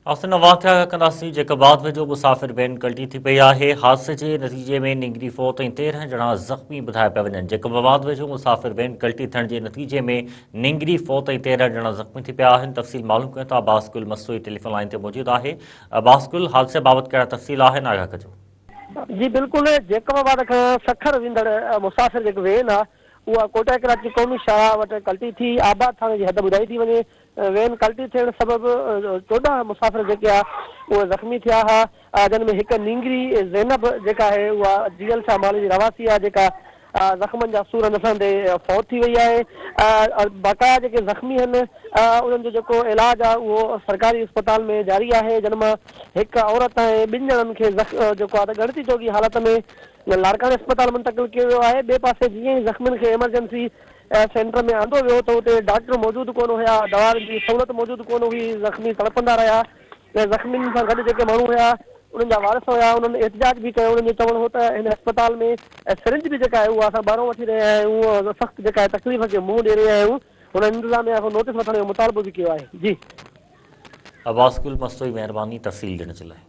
आसिन वाक़िया कंदासीं जैकबाद वेझो मुसाफ़िर वैन कल्टी थी पई आहे। हादसे जे नतीजे में निंगरी फौत ऐं 13 ॼणा ज़ख़्मी ॿुधाया पिया वञनि। जैकबाद वेझो मुसाफ़िर वैन कल्टी थियण जे नतीजे में निंगरी फौत ऐं 13 ॼणा ज़ख़्मी थी पिया आहिनि। तफ़सील मालूम कयूं था अब्बास गुल मस्तूई टेलीफोन लाइन ते मौजूदु आहे। अब्बास गुल, हादसे बाबति कहिड़ा तफ़सील आहिनि, आगाह कजो। जी बिल्कुलु, जैकबाबाद खां सखर वेंदड़ मुसाफ़िर जेको वेन आहे उहा कोटा कराची क़ौमी शाह वटि कल्टी थी आबाद थाणे जी हद ॿुधाई थी वञे। वेन कल्टी थियण सबबि 14 मुसाफ़िर जेके आहे उहे ज़ख़्मी थिया हुआ, जिन में हिकु निंगरी ज़ैनब जेका आहे उहा जीएल शाह माल जी रवासी आहे, जेका ज़ख़्मनि जा सूर नसंदे फौत थी वई आहे। बाक़ाया जेके ज़ख़्मी आहिनि उन्हनि जो जेको इलाजु आहे उहो सरकारी अस्पताल में जारी आहे, जिन मां हिकु औरत ऐं 2 ॼणनि खे जेको आहे ॻणती जोगी हालत में लाड़काने अस्पताल मुंतक़िल कयो वियो आहे। ॿिए पासे जीअं ई ज़ख़्मियुनि खे एमरजेंसी सेंटर में आंदो वियो त उते डॉक्टर मौजूदु कोन हुया, दवाउनि जी सहूलियत मौजूदु कोन हुई, ज़ख़्मी तड़पंदा रहिया। ऐं ज़ख़्मियुनि सां गॾु जेके माण्हू हुया उन्हनि जा वारस हुया, उन्हनि एहतिजाज बि कयो। उन्हनि जो चवणु हो त हिन अस्पताल में सिरिंज बि जेका आहे उहा असां ॿाहिरों वठी रहिया आहियूं, सख़्तु जेका आहे तकलीफ़ खे मुंहुं ॾेई रहिया आहियूं। हुन इंतिज़ामिया खां नोटिस वठण जो मुतालबो बि कयो आहे। जी अब्बास गुल मस्तूई, महिरबानी तफ़सील ॾियण जे लाइ।